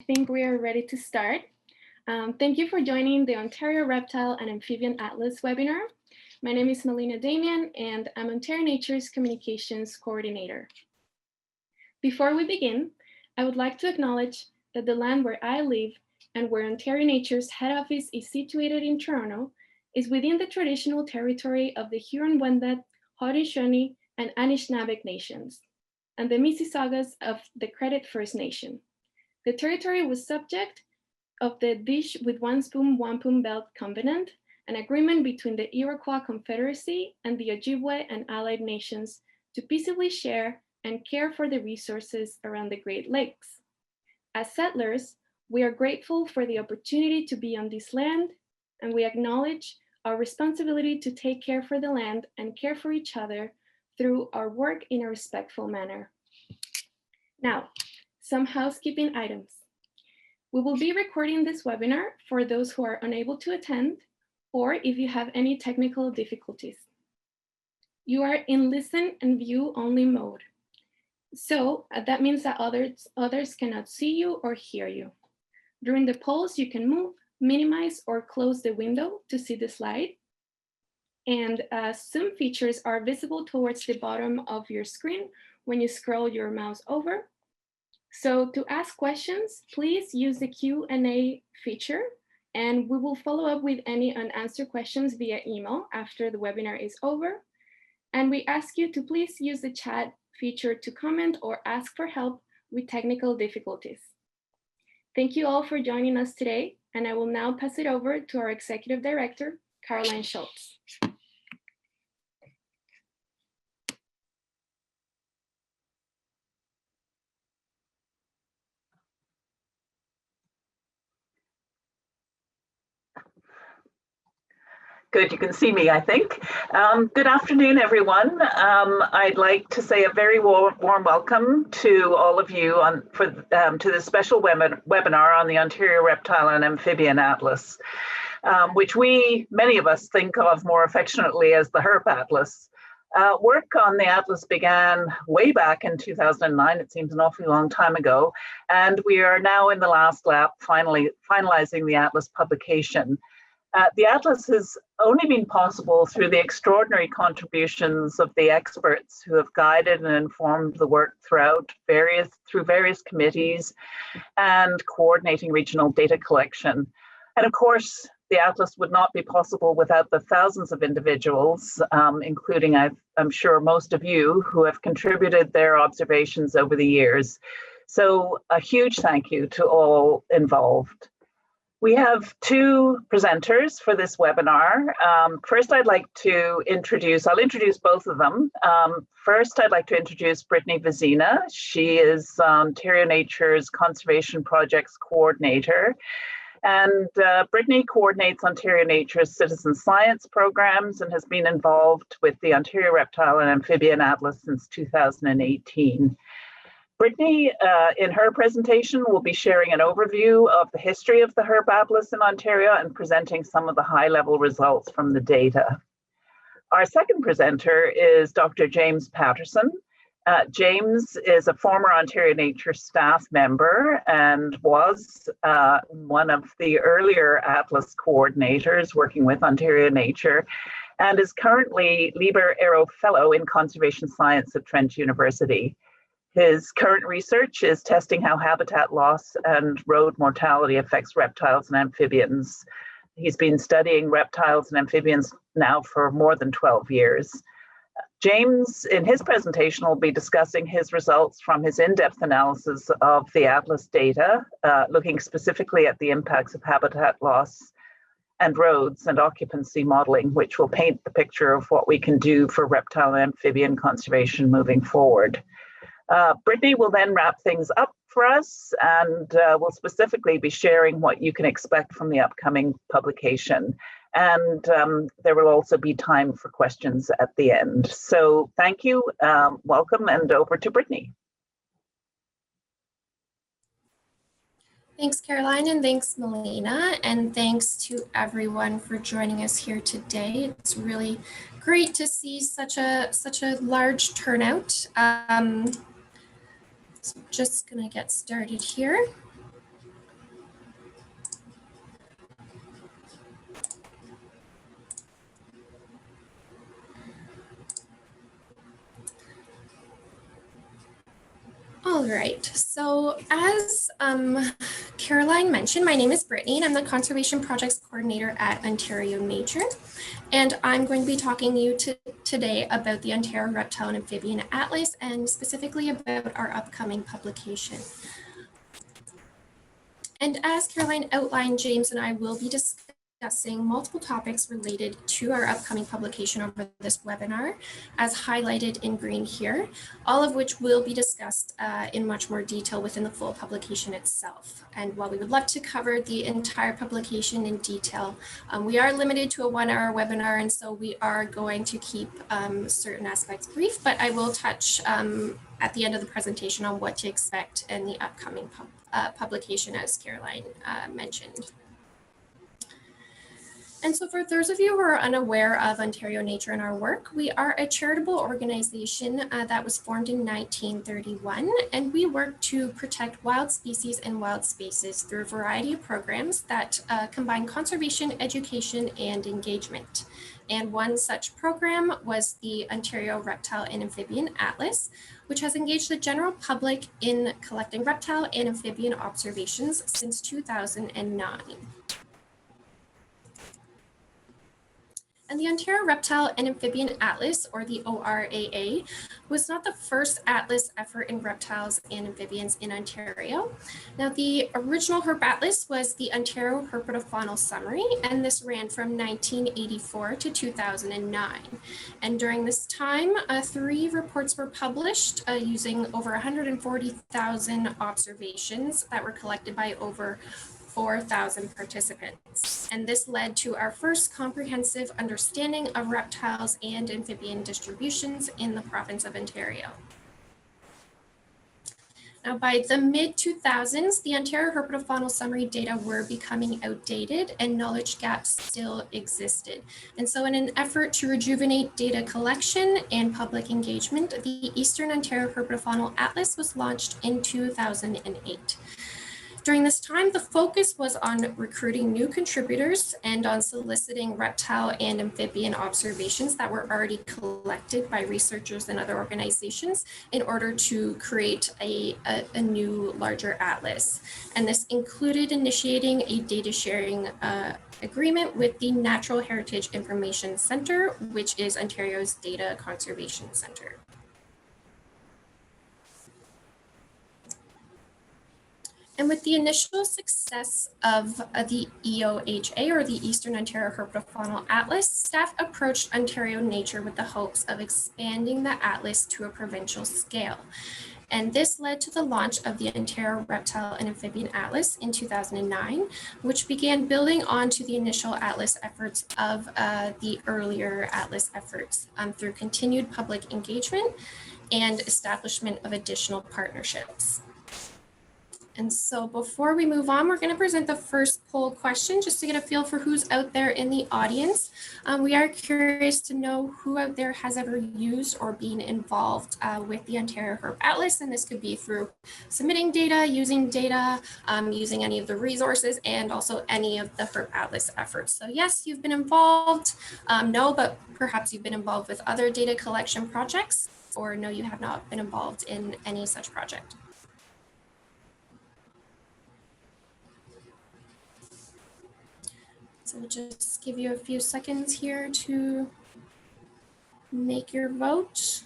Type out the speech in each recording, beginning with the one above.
I think we are ready to start. Thank you for joining the Ontario Reptile and Amphibian Atlas webinar. My name is Melina Damian, and I'm Ontario Nature's Communications Coordinator. Before we begin, I would like to acknowledge that the land where I live and where Ontario Nature's head office is situated in Toronto is within the traditional territory of the Huron-Wendat, Haudenosaunee, and Anishinaabe nations, and the Mississaugas of the Credit First Nation. The territory was subject of the Dish with One Spoon Wampum Belt Covenant, an agreement between the Iroquois Confederacy and the Ojibwe and allied nations to peaceably share and care for the resources around the Great Lakes. As settlers, we are grateful for the opportunity to be on this land, and we acknowledge our responsibility to take care for the land and care for each other through our work in a respectful manner. Now, some housekeeping items. We will be recording this webinar for those who are unable to attend, or if you have any technical difficulties. You are in listen and view only mode. So that means that others cannot see you or hear you. During the polls, you can move, minimize, or close the window to see the slide. And some features are visible towards the bottom of your screen when you scroll your mouse over. So to ask questions, please use the Q&A feature, and we will follow up with any unanswered questions via email after the webinar is over. And we ask you to please use the chat feature to comment or ask for help with technical difficulties. Thank you all for joining us today, and I will now pass it over to our Executive Director, Caroline Schultz. Good, you can see me, I think. Good afternoon, everyone. I'd like to say a very warm welcome to all of you to this special webinar on the Ontario Reptile and Amphibian Atlas, which many of us think of more affectionately as the HERP Atlas. Work on the Atlas began way back in 2009, it seems an awfully long time ago, and we are now in the last lap, finalizing the Atlas publication. The Atlas has only been possible through the extraordinary contributions of the experts who have guided and informed the work through various committees and coordinating regional data collection. And of course, the Atlas would not be possible without the thousands of individuals, including I'm sure most of you, who have contributed their observations over the years. So a huge thank you to all involved. We have two presenters for this webinar. First, I'll introduce both of them. First, I'd like to introduce Brittney Vezina. She is Ontario Nature's Conservation Projects Coordinator. And Brittney coordinates Ontario Nature's citizen science programs and has been involved with the Ontario Reptile and Amphibian Atlas since 2018. Brittney, in her presentation, will be sharing an overview of the history of the HERP Atlas in Ontario and presenting some of the high-level results from the data. Our second presenter is Dr. James Paterson. James is a former Ontario Nature staff member and was one of the earlier Atlas coordinators working with Ontario Nature, and is currently Liber Ero Fellow in Conservation Science at Trent University. His current research is testing how habitat loss and road mortality affects reptiles and amphibians. He's been studying reptiles and amphibians now for more than 12 years. James, in his presentation, will be discussing his results from his in-depth analysis of the Atlas data, looking specifically at the impacts of habitat loss and roads and occupancy modeling, which will paint the picture of what we can do for reptile and amphibian conservation moving forward. Brittney will then wrap things up for us and will specifically be sharing what you can expect from the upcoming publication. And there will also be time for questions at the end. So thank you, welcome, and over to Brittney. Thanks, Caroline, and thanks, Melina, and thanks to everyone for joining us here today. It's really great to see such a large turnout. So just gonna get started here. right, so as Caroline mentioned, my name is Brittney and I'm the Conservation Projects Coordinator at Ontario Nature. And I'm going to be talking to you today about the Ontario Reptile and Amphibian Atlas and specifically about our upcoming publication. And as Caroline outlined, James and I will be discussing multiple topics related to our upcoming publication over this webinar, as highlighted in green here, all of which will be discussed in much more detail within the full publication itself. And while we would love to cover the entire publication in detail, we are limited to a 1-hour webinar, and so we are going to keep certain aspects brief, but I will touch at the end of the presentation on what to expect in the upcoming publication, as Caroline mentioned. And so for those of you who are unaware of Ontario Nature and our work, we are a charitable organization that was formed in 1931, and we work to protect wild species and wild spaces through a variety of programs that combine conservation, education, and engagement. And one such program was the Ontario Reptile and Amphibian Atlas, which has engaged the general public in collecting reptile and amphibian observations since 2009. And the Ontario Reptile and Amphibian Atlas, or the ORAA, was not the first atlas effort in reptiles and amphibians in Ontario. Now, the original Herp Atlas was the Ontario Herpetofaunal Summary, and this ran from 1984 to 2009. And during this time, 3 reports were published using over 140,000 observations that were collected by over 4,000 participants. And this led to our first comprehensive understanding of reptiles and amphibian distributions in the province of Ontario. Now, by the mid-2000s, the Ontario Herpetofaunal Summary data were becoming outdated and knowledge gaps still existed. And so in an effort to rejuvenate data collection and public engagement, the Eastern Ontario Herpetofaunal Atlas was launched in 2008. During this time, the focus was on recruiting new contributors and on soliciting reptile and amphibian observations that were already collected by researchers and other organizations in order to create a new, larger atlas. And this included initiating a data sharing agreement with the Natural Heritage Information Centre, which is Ontario's Data Conservation Centre. And with the initial success of the EOHA, or the Eastern Ontario Herpetofaunal Atlas, staff approached Ontario Nature with the hopes of expanding the atlas to a provincial scale. And this led to the launch of the Ontario Reptile and Amphibian Atlas in 2009, which began building onto the initial atlas efforts of the earlier atlas efforts through continued public engagement and establishment of additional partnerships. And so before we move on, we're going to present the first poll question just to get a feel for who's out there in the audience. We are curious to know who out there has ever used or been involved with the Ontario Herp Atlas, and this could be through submitting data, using any of the resources, and also any of the Herp Atlas efforts. So yes, you've been involved. No, but perhaps you've been involved with other data collection projects, or no, you have not been involved in any such project. So we'll just give you a few seconds here to make your vote.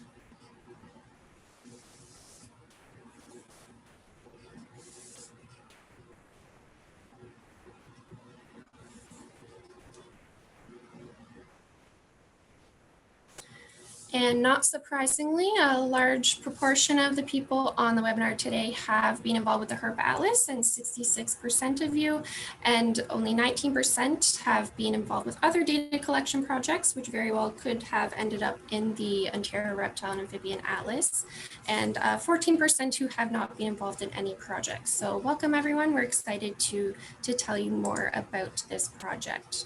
And not surprisingly, a large proportion of the people on the webinar today have been involved with the Herp Atlas, and 66% of you, and only 19% have been involved with other data collection projects, which very well could have ended up in the Ontario Reptile and Amphibian Atlas, and 14% who have not been involved in any projects. So welcome everyone, we're excited to tell you more about this project.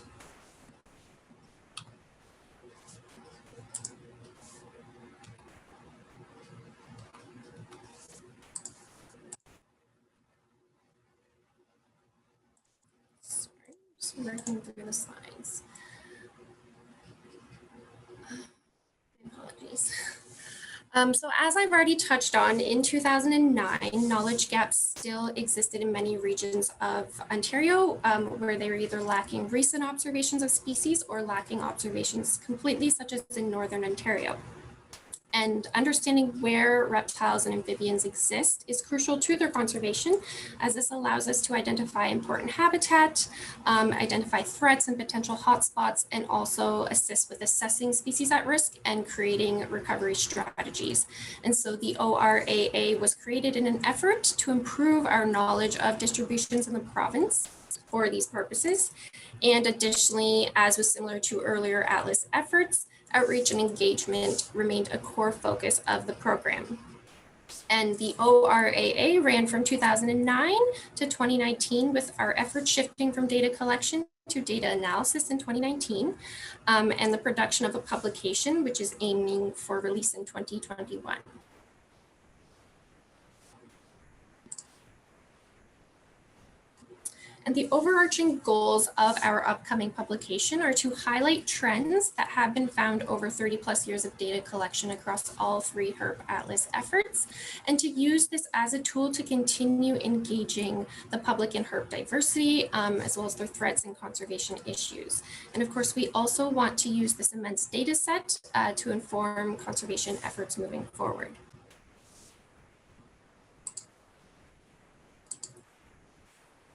Just working through the slides. Apologies. So as I've already touched on, in 2009, knowledge gaps still existed in many regions of Ontario, where they were either lacking recent observations of species or lacking observations completely, such as in Northern Ontario. And understanding where reptiles and amphibians exist is crucial to their conservation, as this allows us to identify important habitat, identify threats and potential hotspots, and also assist with assessing species at risk and creating recovery strategies. And so the ORAA was created in an effort to improve our knowledge of distributions in the province for these purposes. And additionally, as was similar to earlier Atlas efforts, outreach and engagement remained a core focus of the program. And the ORAA ran from 2009 to 2019, with our efforts shifting from data collection to data analysis in 2019, and the production of a publication, which is aiming for release in 2021. And the overarching goals of our upcoming publication are to highlight trends that have been found over 30 plus years of data collection across all 3 HERP Atlas efforts, and to use this as a tool to continue engaging the public in HERP diversity, as well as their threats and conservation issues. And of course, we also want to use this immense data set to inform conservation efforts moving forward.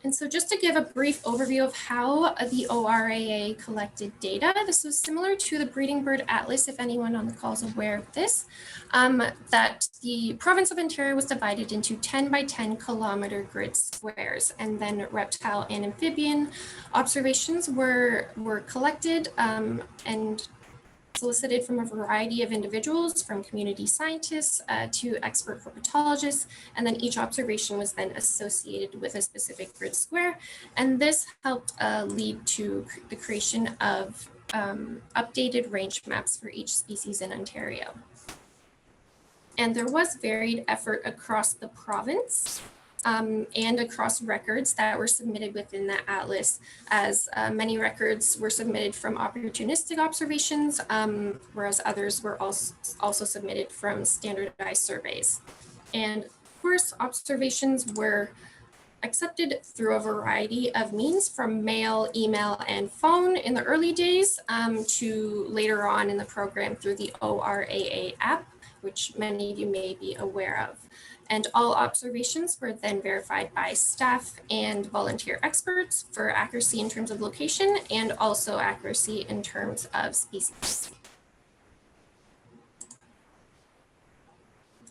And so just to give a brief overview of how the ORAA collected data, this was similar to the Breeding Bird Atlas, if anyone on the call is aware of this, that the province of Ontario was divided into 10 by 10 kilometer grid squares, and then reptile and amphibian observations were collected and solicited from a variety of individuals, from community scientists to expert herpetologists, and then each observation was then associated with a specific grid square. And this helped lead to the creation of updated range maps for each species in Ontario. And there was varied effort across the province and across records that were submitted within the Atlas, as many records were submitted from opportunistic observations, whereas others were also submitted from standardized surveys. And of course, observations were accepted through a variety of means, from mail, email, and phone in the early days to later on in the program through the ORAA app, which many of you may be aware of. And all observations were then verified by staff and volunteer experts for accuracy in terms of location and also accuracy in terms of species.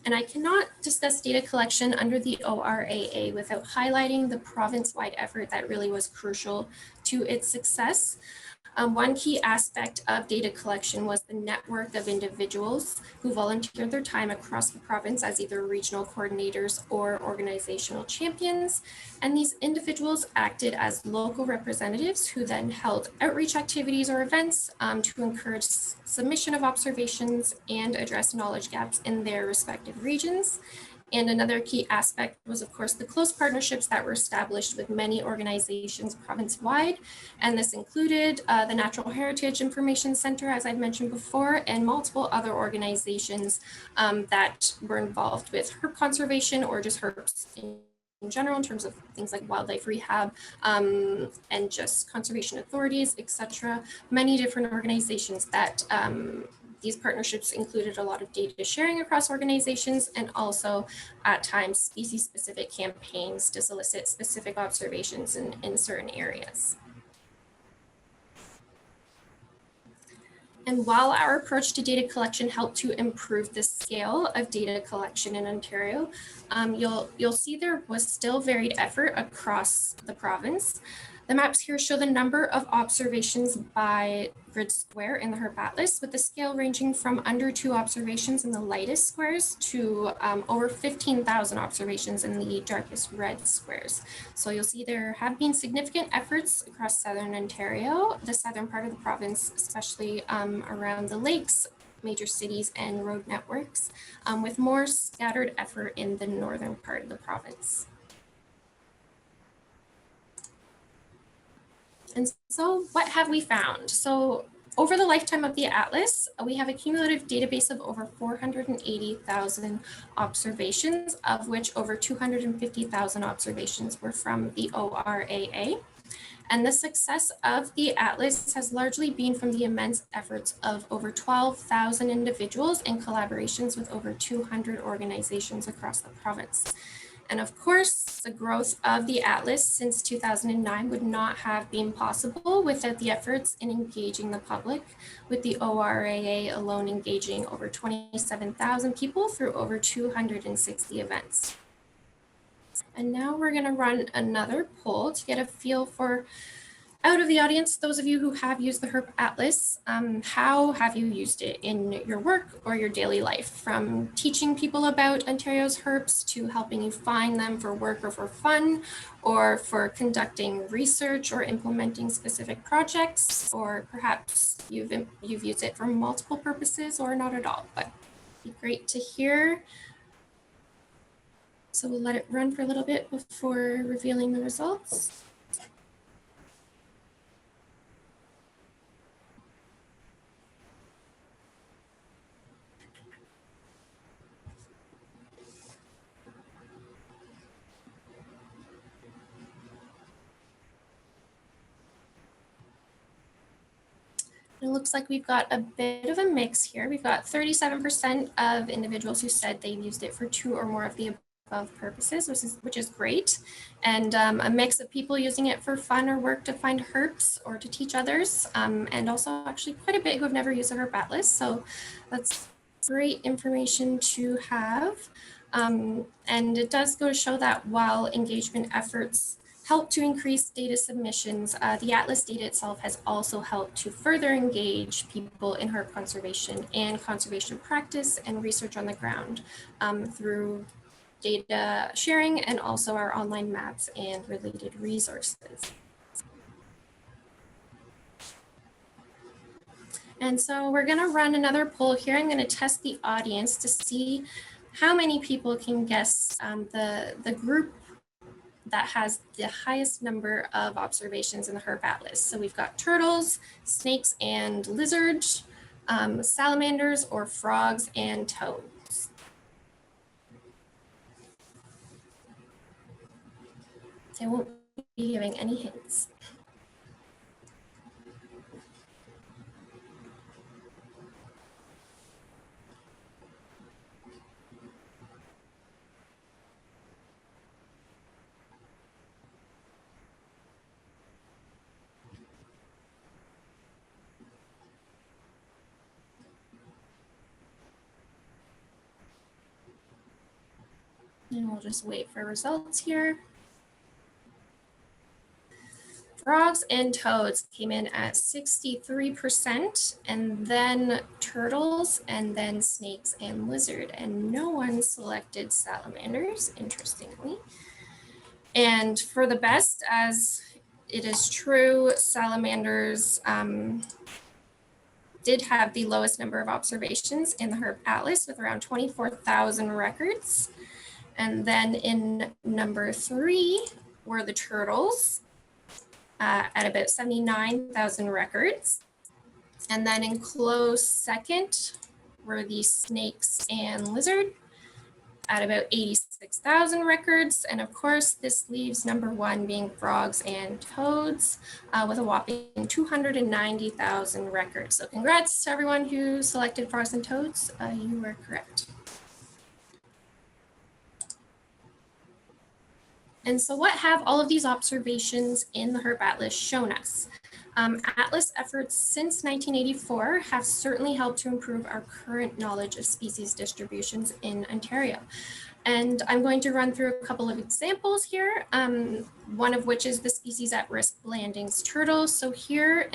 And I cannot discuss data collection under the ORAA without highlighting the province-wide effort that really was crucial to its success. One key aspect of data collection was the network of individuals who volunteered their time across the province as either regional coordinators or organizational champions. And these individuals acted as local representatives who then held outreach activities or events to encourage submission of observations and address knowledge gaps in their respective regions. And another key aspect was, of course, the close partnerships that were established with many organizations province-wide. And this included the Natural Heritage Information Center, as I've mentioned before, and multiple other organizations that were involved with herp conservation or just herps in general, in terms of things like wildlife rehab and just conservation authorities, etc. Many different organizations that these partnerships included a lot of data sharing across organizations, and also at times species-specific campaigns to solicit specific observations in certain areas. And while our approach to data collection helped to improve the scale of data collection in Ontario, you'll see there was still varied effort across the province. The maps here show the number of observations by grid square in the HERP Atlas, with the scale ranging from under 2 observations in the lightest squares to over 15,000 observations in the darkest red squares. So you'll see there have been significant efforts across Southern Ontario, the southern part of the province, especially around the lakes, major cities, and road networks, with more scattered effort in the northern part of the province. And so what have we found? So Over the lifetime of the atlas, we have a cumulative database of over 480,000 observations, of which over 250,000 observations were from the ORAA. And the success of the atlas has largely been from the immense efforts of over 12,000 individuals in collaborations with over 200 organizations across the province. And of course, the growth of the atlas since 2009 would not have been possible without the efforts in engaging the public, with the ORAA alone engaging over 27,000 people through over 260 events. And now we're going to run another poll to get a feel for, out of the audience, those of you who have used the Herp Atlas, how have you used it in your work or your daily life? From teaching people about Ontario's herps to helping you find them for work or for fun, or for conducting research or implementing specific projects, or perhaps you've used it for multiple purposes or not at all, but it'd be great to hear. So we'll let it run for a little bit before revealing the results. It looks like we've got a bit of a mix here. We've got 37% of individuals who said they've used it for 2 or more of the above purposes, which is great. And a mix of people using it for fun or work to find herps or to teach others. And also actually quite a bit who have never used a Herp Atlas. So that's great information to have. And it does go to show that while engagement efforts help to increase data submissions, the Atlas data itself has also helped to further engage people in herp conservation and conservation practice and research on the ground through data sharing and also our online maps and related resources. And so we're going to run another poll here. I'm going to test the audience to see how many people can guess the group that has the highest number of observations in the Herp Atlas. So we've got turtles, snakes and lizards, salamanders or frogs and toads. So I won't be giving any hints. And we'll just wait for results here. Frogs and toads came in at 63%, and then turtles, and then snakes and lizard. And no one selected salamanders, interestingly. And for the best, as it is true, salamanders did have the lowest number of observations in the Herp Atlas with around 24,000 records. And then in number 3 were the turtles at about 79,000 records. And then in close second were the snakes and lizard at about 86,000 records. And of course, this leaves number 1 being frogs and toads with a whopping 290,000 records. So congrats to everyone who selected frogs and toads. You were correct. And so what have all of these observations in the Herp Atlas shown us? Atlas efforts since 1984 have certainly helped to improve our current knowledge of species distributions in Ontario. And I'm going to run through a couple of examples here, one of which is the species at risk Blanding's turtle. So here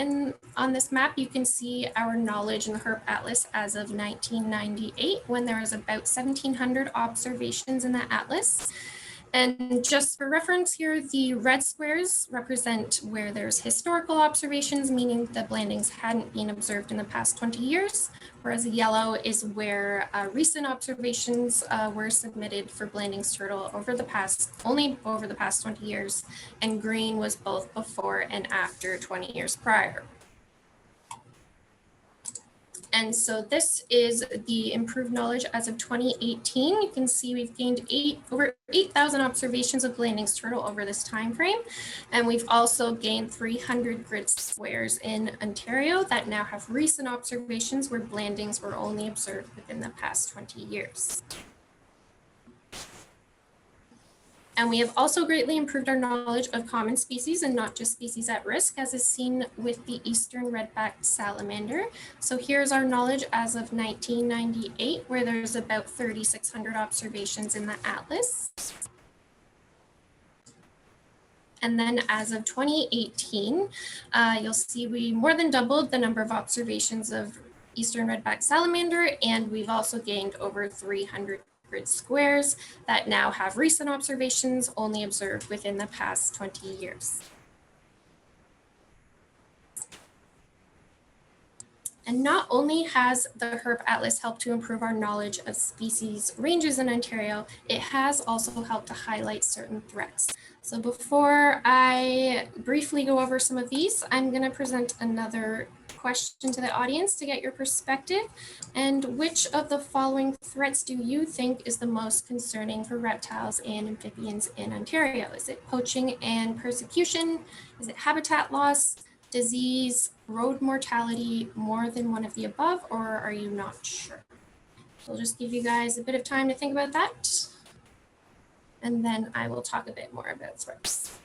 on this map, you can see our knowledge in the Herp Atlas as of 1998, when there was about 1,700 observations in the atlas. And just for reference here, the red squares represent where there's historical observations, meaning the Blandings hadn't been observed in the past 20 years, whereas the yellow is where recent observations were submitted for Blanding's turtle only over the past 20 years, and green was both before and after 20 years prior. And so this is the improved knowledge as of 2018. You can see we've gained over 8,000 observations of Blanding's turtle over this time frame. And we've also gained 300 grid squares in Ontario that now have recent observations where Blandings were only observed within the past 20 years. And we have also greatly improved our knowledge of common species and not just species at risk, as is seen with the eastern red-backed salamander. So here's our knowledge as of 1998, where there's about 3,600 observations in the atlas. And then as of 2018, you'll see we more than doubled the number of observations of eastern red-backed salamander, and we've also gained over 300 grid squares that now have recent observations only observed within the past 20 years. And not only has the Herp Atlas helped to improve our knowledge of species ranges in Ontario, it has also helped to highlight certain threats. So before I briefly go over some of these, I'm going to present another question to the audience to get your perspective. And which of the following threats do you think is the most concerning for reptiles and amphibians in Ontario? Is it poaching and persecution? Is it habitat loss, disease, road mortality, more than one of the above, or are you not sure? So I'll just give you guys a bit of time to think about that. And then I will talk a bit more about threats.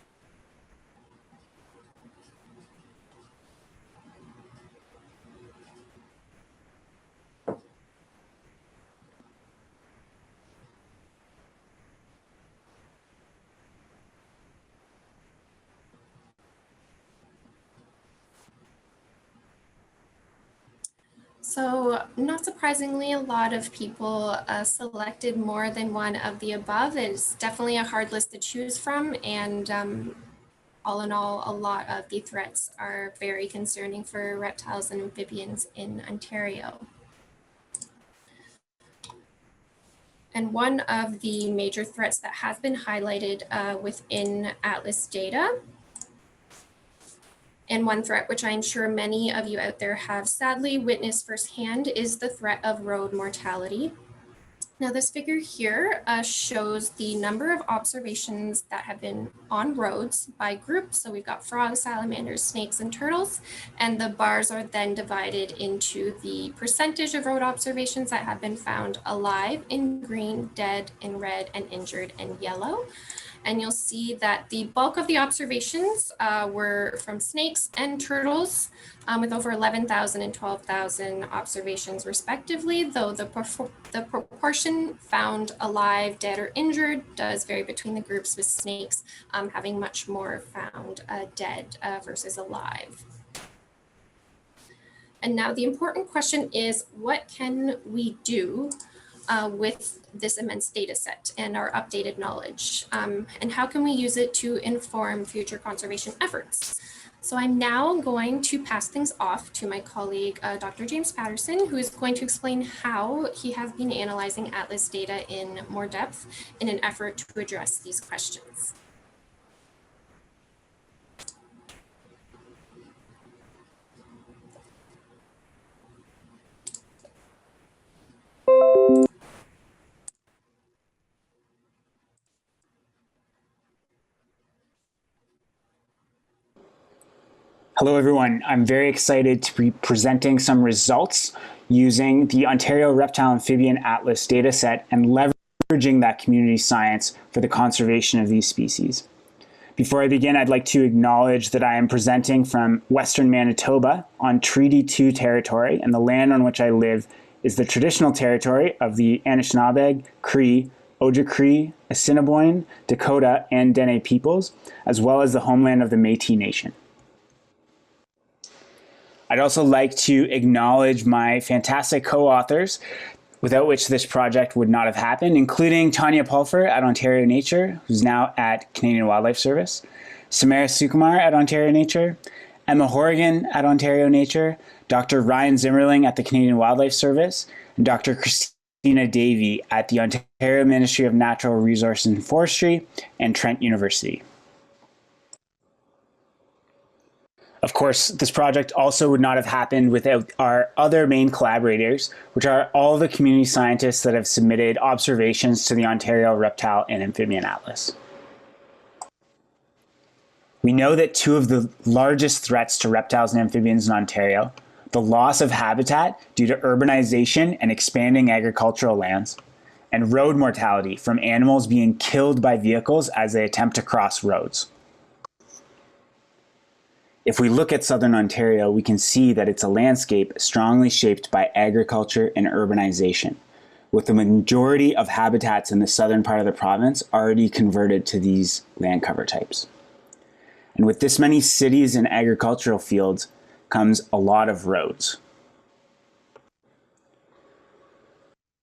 So not surprisingly, a lot of people selected more than one of the above. It's definitely a hard list to choose from, and all in all, a lot of the threats are very concerning for reptiles and amphibians in Ontario. And one of the major threats that has been highlighted within Atlas data, and one threat which I'm sure many of you out there have sadly witnessed firsthand, is the threat of road mortality. Now this figure here shows the number of observations that have been on roads by group. So we've got frogs, salamanders, snakes, and turtles. And the bars are then divided into the percentage of road observations that have been found alive in green, dead in red, and injured in yellow. And you'll see that the bulk of the observations were from snakes and turtles, with over 11,000 and 12,000 observations respectively, though the proportion found alive, dead, or injured does vary between the groups, with snakes having much more found dead versus alive. And now the important question is, what can we do with this immense data set and our updated knowledge, and how can we use it to inform future conservation efforts? So I'm now going to pass things off to my colleague, Dr. James Paterson, who is going to explain how he has been analyzing Atlas data in more depth in an effort to address these questions. Hello, everyone. I'm very excited to be presenting some results using the Ontario Reptile Amphibian Atlas dataset and leveraging that community science for the conservation of these species. Before I begin, I'd like to acknowledge that I am presenting from Western Manitoba on Treaty 2 territory, and the land on which I live is the traditional territory of the Anishinaabe, Cree, Ojibwe, Assiniboine, Dakota, and Dene peoples, as well as the homeland of the Métis Nation. I'd also like to acknowledge my fantastic co-authors, without which this project would not have happened, including Tanya Pulfer at Ontario Nature, who's now at Canadian Wildlife Service, Samara Sukumar at Ontario Nature, Emma Horrigan at Ontario Nature, Dr. Ryan Zimmerling at the Canadian Wildlife Service, and Dr. Christina Davey at the Ontario Ministry of Natural Resources and Forestry and Trent University. Of course, this project also would not have happened without our other main collaborators, which are all the community scientists that have submitted observations to the Ontario Reptile and Amphibian Atlas. We know that two of the largest threats to reptiles and amphibians in Ontario, the loss of habitat due to urbanization and expanding agricultural lands, and road mortality from animals being killed by vehicles as they attempt to cross roads. If we look at southern Ontario, we can see that it's a landscape strongly shaped by agriculture and urbanization, with the majority of habitats in the southern part of the province already converted to these land cover types. And with this many cities and agricultural fields comes a lot of roads.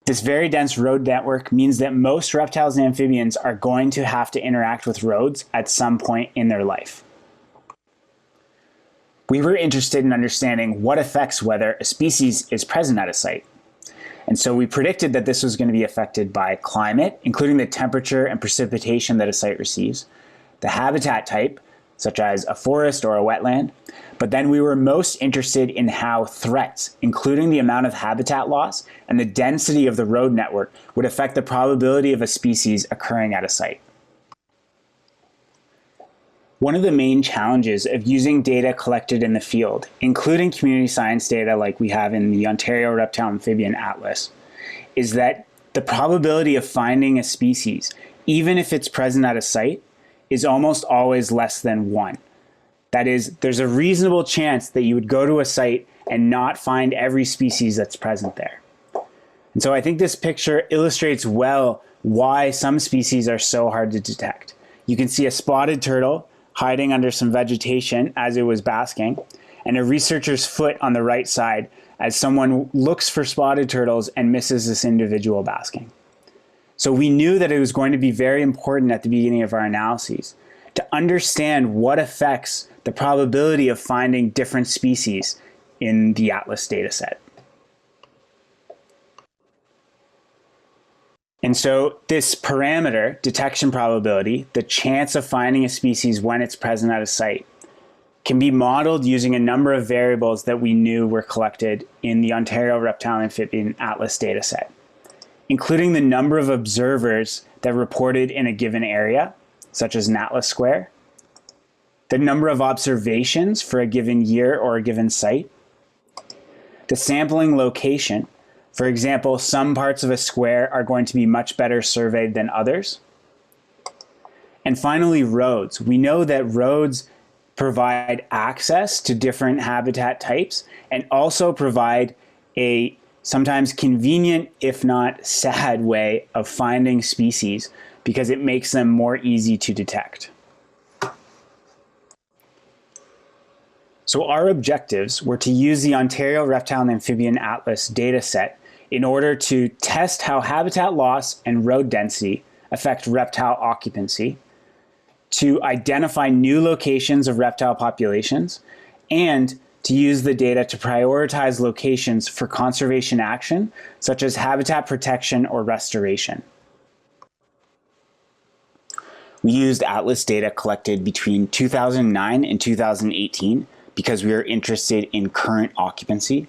This very dense road network means that most reptiles and amphibians are going to have to interact with roads at some point in their life. We were interested in understanding what affects whether a species is present at a site. And so we predicted that this was going to be affected by climate, including the temperature and precipitation that a site receives, the habitat type, such as a forest or a wetland. But then we were most interested in how threats, including the amount of habitat loss and the density of the road network, would affect the probability of a species occurring at a site. One of the main challenges of using data collected in the field, including community science data like we have in the Ontario Reptile and Amphibian Atlas, is that the probability of finding a species, even if it's present at a site, is almost always less than 1. That is, there's a reasonable chance that you would go to a site and not find every species that's present there. And so I think this picture illustrates well why some species are so hard to detect. You can see a spotted turtle hiding under some vegetation as it was basking, and a researcher's foot on the right side as someone looks for spotted turtles and misses this individual basking. So we knew that it was going to be very important at the beginning of our analyses to understand what affects the probability of finding different species in the Atlas dataset. And so this parameter, detection probability, the chance of finding a species when it's present at a site, can be modeled using a number of variables that we knew were collected in the Ontario Reptile and Amphibian Atlas dataset, including the number of observers that reported in a given area, such as an atlas square, the number of observations for a given year or a given site, the sampling location. For example, some parts of a square are going to be much better surveyed than others. And finally, roads. We know that roads provide access to different habitat types and also provide a sometimes convenient, if not sad, way of finding species because it makes them more easy to detect. So our objectives were to use the Ontario Reptile and Amphibian Atlas dataset in order to test how habitat loss and road density affect reptile occupancy, to identify new locations of reptile populations, and to use the data to prioritize locations for conservation action, such as habitat protection or restoration. We used Atlas data collected between 2009 and 2018 because we are interested in current occupancy.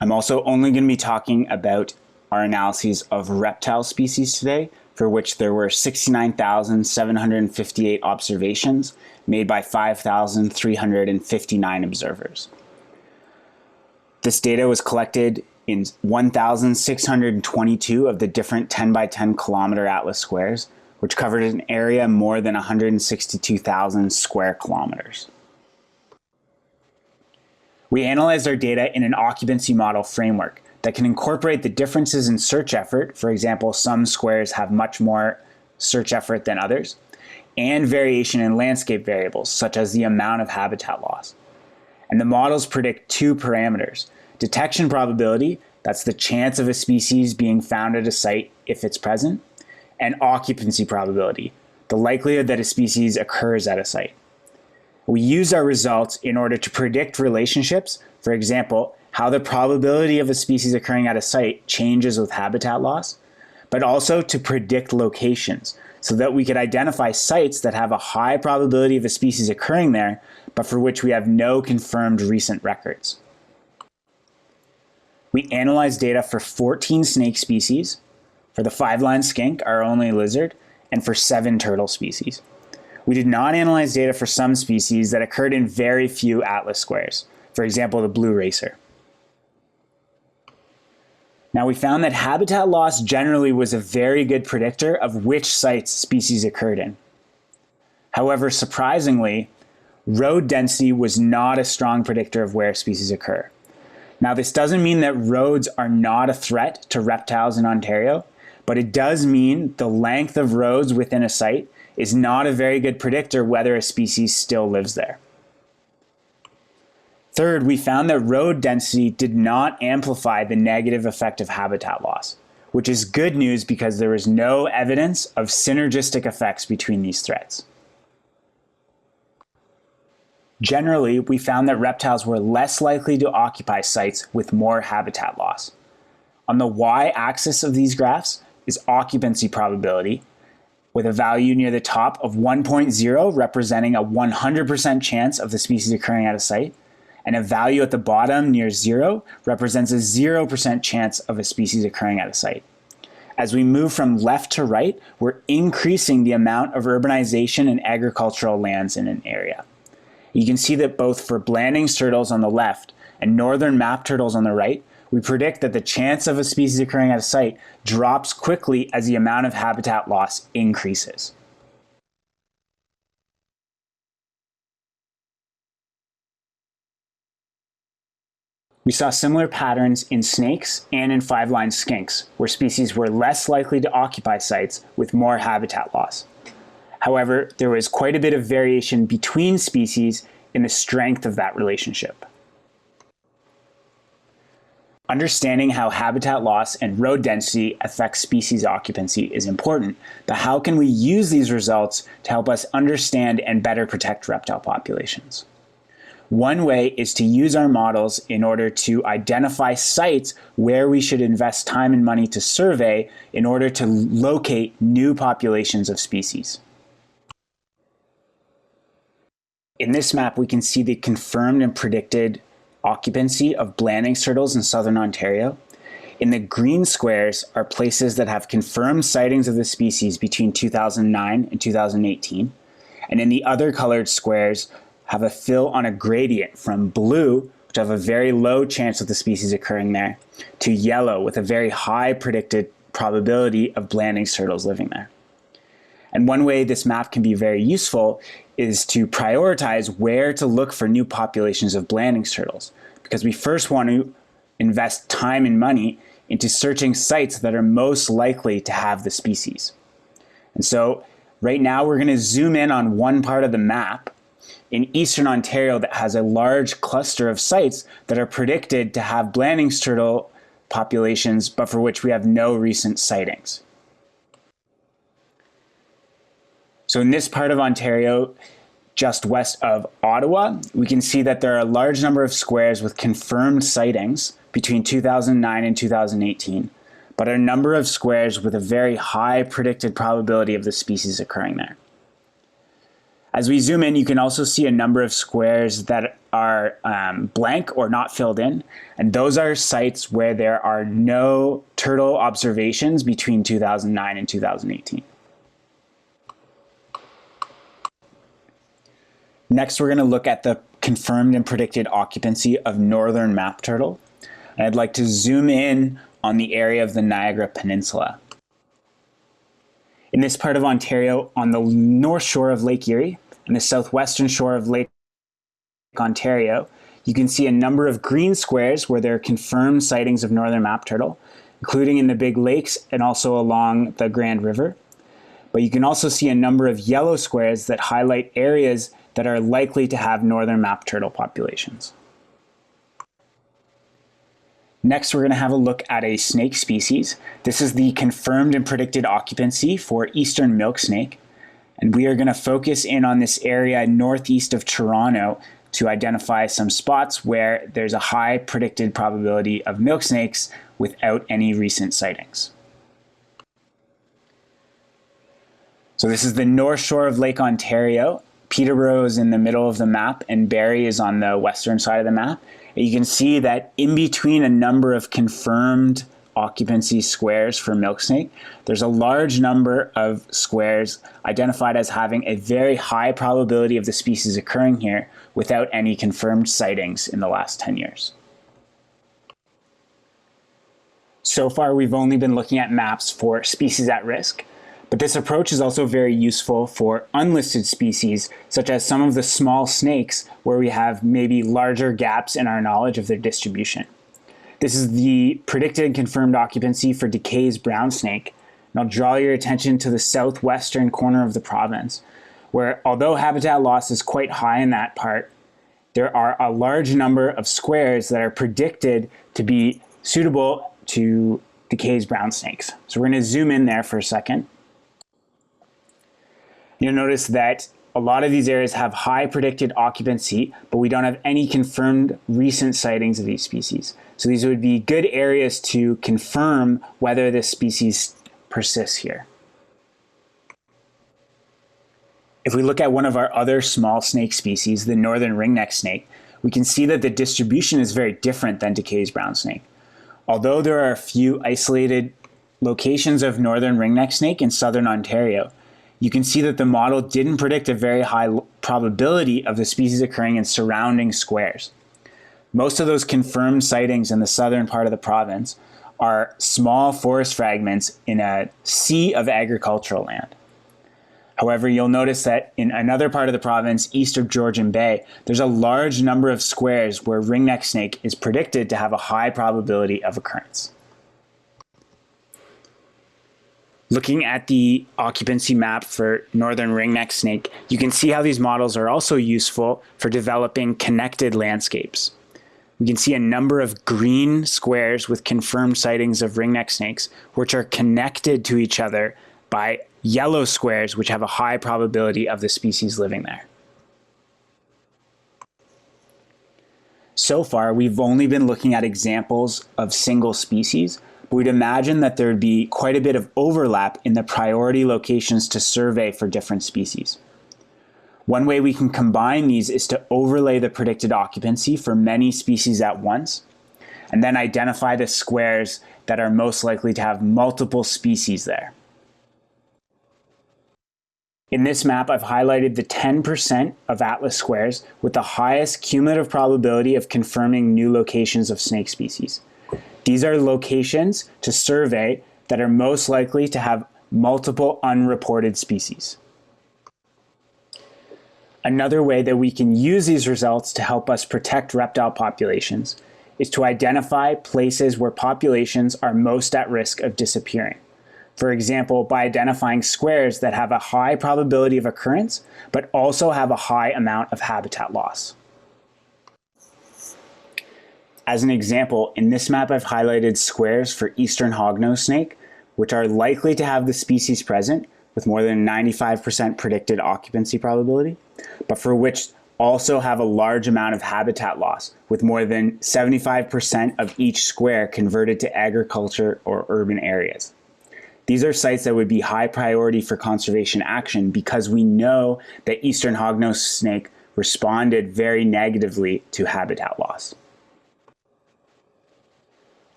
I'm also only going to be talking about our analyses of reptile species today, for which there were 69,758 observations made by 5,359 observers. This data was collected in 1,622 of the different 10 by 10 kilometer atlas squares, which covered an area more than 162,000 square kilometers. We analyzed our data in an occupancy model framework that can incorporate the differences in search effort. For example, some squares have much more search effort than others, and variation in landscape variables, such as the amount of habitat loss. And the models predict two parameters: detection probability, that's the chance of a species being found at a site if it's present, and occupancy probability, the likelihood that a species occurs at a site. We use our results in order to predict relationships, for example, how the probability of a species occurring at a site changes with habitat loss, but also to predict locations, so that we could identify sites that have a high probability of a species occurring there, but for which we have no confirmed recent records. We analyzed data for 14 snake species, for the 5-line skink, our only lizard, and for 7 turtle species. We did not analyze data for some species that occurred in very few atlas squares, for example, the blue racer. Now, we found that habitat loss generally was a very good predictor of which sites species occurred in. However, surprisingly, road density was not a strong predictor of where species occur. Now, this doesn't mean that roads are not a threat to reptiles in Ontario, but it does mean the length of roads within a site is not a very good predictor whether a species still lives there. Third, we found that road density did not amplify the negative effect of habitat loss, which is good news because there is no evidence of synergistic effects between these threats. Generally, we found that reptiles were less likely to occupy sites with more habitat loss. On the y-axis of these graphs is occupancy probability, with a value near the top of 1.0 representing a 100% chance of the species occurring at a site, and a value at the bottom near 0 represents a 0% chance of a species occurring at a site. As we move from left to right, we're increasing the amount of urbanization and agricultural lands in an area. You can see that both for Blanding's turtles on the left and northern map turtles on the right, we predict that the chance of a species occurring at a site drops quickly as the amount of habitat loss increases. We saw similar patterns in snakes and in 5-line skinks, where species were less likely to occupy sites with more habitat loss. However, there was quite a bit of variation between species in the strength of that relationship. Understanding how habitat loss and road density affect species occupancy is important, but how can we use these results to help us understand and better protect reptile populations? One way is to use our models in order to identify sites where we should invest time and money to survey in order to locate new populations of species. In this map, we can see the confirmed and predicted occupancy of Blanding's turtles in southern Ontario. In the green squares are places that have confirmed sightings of the species between 2009 and 2018. And in the other colored squares have a fill on a gradient from blue, which have a very low chance of the species occurring there, to yellow with a very high predicted probability of Blanding's turtles living there. And one way this map can be very useful is to prioritize where to look for new populations of Blanding's turtles, because we first want to invest time and money into searching sites that are most likely to have the species. And so right now we're going to zoom in on one part of the map in eastern Ontario that has a large cluster of sites that are predicted to have Blanding's turtle populations, but for which we have no recent sightings. So in this part of Ontario, just west of Ottawa, we can see that there are a large number of squares with confirmed sightings between 2009 and 2018, but a number of squares with a very high predicted probability of the species occurring there. As we zoom in, you can also see a number of squares that are blank or not filled in, and those are sites where there are no turtle observations between 2009 and 2018. Next, we're going to look at the confirmed and predicted occupancy of northern map turtle. And I'd like to zoom in on the area of the Niagara Peninsula. In this part of Ontario, on the north shore of Lake Erie and the southwestern shore of Lake Ontario, you can see a number of green squares where there are confirmed sightings of northern map turtle, including in the Big Lakes and also along the Grand River. But you can also see a number of yellow squares that highlight areas that are likely to have northern map turtle populations. Next, we're going to have a look at a snake species. This is the confirmed and predicted occupancy for eastern milk snake. And we are going to focus in on this area northeast of Toronto to identify some spots where there's a high predicted probability of milk snakes without any recent sightings. So this is the north shore of Lake Ontario. Peterborough is in the middle of the map and Barrie is on the western side of the map. And you can see that in between a number of confirmed occupancy squares for milk snake, there's a large number of squares identified as having a very high probability of the species occurring here without any confirmed sightings in the last 10 years. So far, we've only been looking at maps for species at risk, but this approach is also very useful for unlisted species, such as some of the small snakes where we have maybe larger gaps in our knowledge of their distribution. This is the predicted and confirmed occupancy for Decay's brown snake. And I'll draw your attention to the southwestern corner of the province, where although habitat loss is quite high in that part, there are a large number of squares that are predicted to be suitable to Decay's brown snakes. So we're going to zoom in there for a second. You'll notice that a lot of these areas have high predicted occupancy, but we don't have any confirmed recent sightings of these species. So these would be good areas to confirm whether this species persists here. If we look at one of our other small snake species, the northern ringneck snake, we can see that the distribution is very different than Decay's brown snake. Although there are a few isolated locations of northern ringneck snake in southern Ontario, you can see that the model didn't predict a very high probability of the species occurring in surrounding squares. Most of those confirmed sightings in the southern part of the province are small forest fragments in a sea of agricultural land. However, you'll notice that in another part of the province, east of Georgian Bay, there's a large number of squares where ringneck snake is predicted to have a high probability of occurrence. Looking at the occupancy map for northern ringneck snake, you can see how these models are also useful for developing connected landscapes. We can see a number of green squares with confirmed sightings of ringneck snakes, which are connected to each other by yellow squares, which have a high probability of the species living there. So far, we've only been looking at examples of single species, but we'd imagine that there would be quite a bit of overlap in the priority locations to survey for different species. One way we can combine these is to overlay the predicted occupancy for many species at once, and then identify the squares that are most likely to have multiple species there. In this map, I've highlighted the 10% of atlas squares with the highest cumulative probability of confirming new locations of snake species. These are locations to survey that are most likely to have multiple unreported species. Another way that we can use these results to help us protect reptile populations is to identify places where populations are most at risk of disappearing. For example, by identifying squares that have a high probability of occurrence, but also have a high amount of habitat loss. As an example, in this map I've highlighted squares for eastern hognose snake, which are likely to have the species present with more than 95% predicted occupancy probability, but for which also have a large amount of habitat loss, with more than 75% of each square converted to agriculture or urban areas. These are sites that would be high priority for conservation action because we know that eastern hognose snake responded very negatively to habitat loss.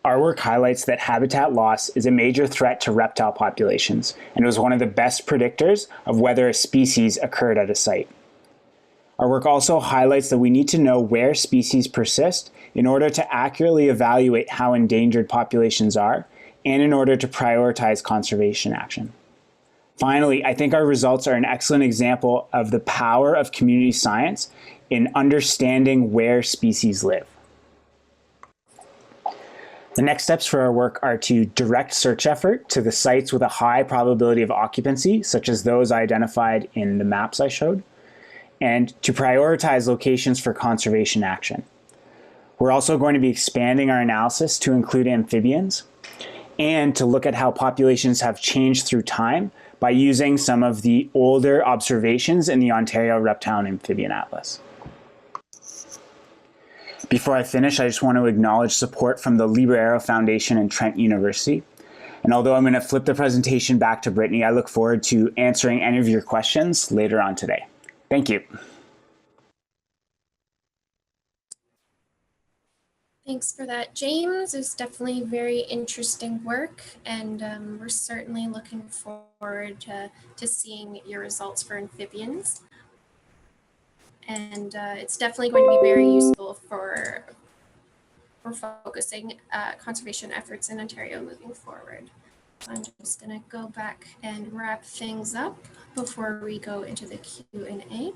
Our work highlights that habitat loss is a major threat to reptile populations and was one of the best predictors of whether a species occurred at a site. Our work also highlights that we need to know where species persist in order to accurately evaluate how endangered populations are and in order to prioritize conservation action. Finally, I think our results are an excellent example of the power of community science in understanding where species live. The next steps for our work are to direct search effort to the sites with a high probability of occupancy, such as those identified in the maps I showed, and to prioritize locations for conservation action. We're also going to be expanding our analysis to include amphibians and to look at how populations have changed through time by using some of the older observations in the Ontario Reptile and Amphibian Atlas. Before I finish, I just want to acknowledge support from the Liber Ero Foundation and Trent University. And although I'm going to flip the presentation back to Brittney, I look forward to answering any of your questions later on today. Thank you. Thanks for that, James. It's definitely very interesting work, and we're certainly looking forward to seeing your results for amphibians. And it's definitely going to be very useful for focusing conservation efforts in Ontario moving forward. So I'm just going to go back and wrap things up before we go into the Q&A.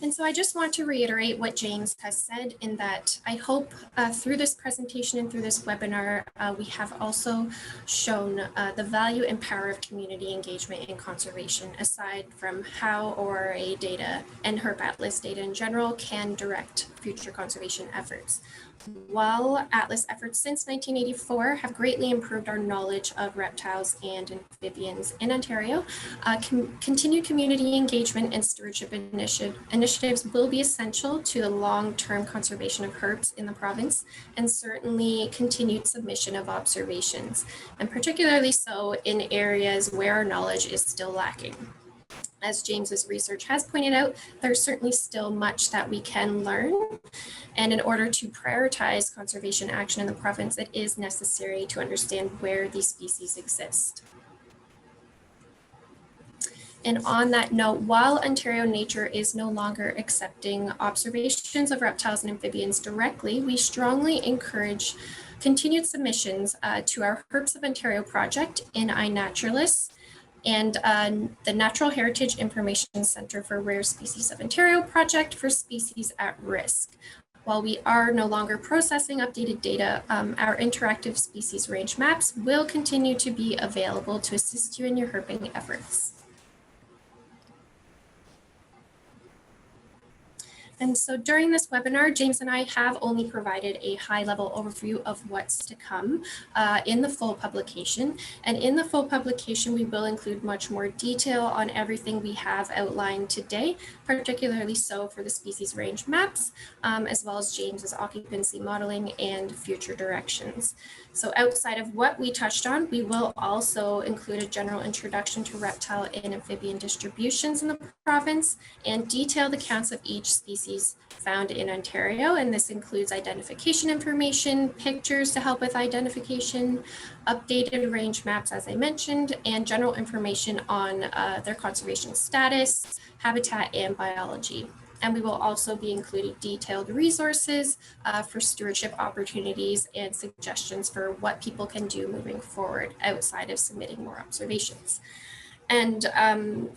And so I just want to reiterate what James has said, in that I hope through this presentation and through this webinar, we have also shown the value and power of community engagement in conservation, aside from how ORA data and Herp Atlas data in general can direct future conservation efforts. While Atlas efforts since 1984 have greatly improved our knowledge of reptiles and amphibians in Ontario, continued community engagement and stewardship initiatives will be essential to the long-term conservation of herps in the province, and certainly continued submission of observations, and particularly so in areas where our knowledge is still lacking. As James's research has pointed out, there's certainly still much that we can learn. And in order to prioritize conservation action in the province, it is necessary to understand where these species exist. And on that note, while Ontario Nature is no longer accepting observations of reptiles and amphibians directly, we strongly encourage continued submissions to our Herps of Ontario project in iNaturalists, and the Natural Heritage Information Centre for Rare Species of Ontario project for species at risk. While we are no longer processing updated data, our interactive species range maps will continue to be available to assist you in your herping efforts. And so during this webinar, James and I have only provided a high-level overview of what's to come in the full publication. And in the full publication, we will include much more detail on everything we have outlined today, particularly so for the species range maps, as well as James's occupancy modeling and future directions. So outside of what we touched on, we will also include a general introduction to reptile and amphibian distributions in the province, and detailed accounts of each species found in Ontario. And this includes identification information, pictures to help with identification, updated range maps, as I mentioned, and general information on their conservation status, habitat, and biology. And we will also be including detailed resources for stewardship opportunities and suggestions for what people can do moving forward outside of submitting more observations. And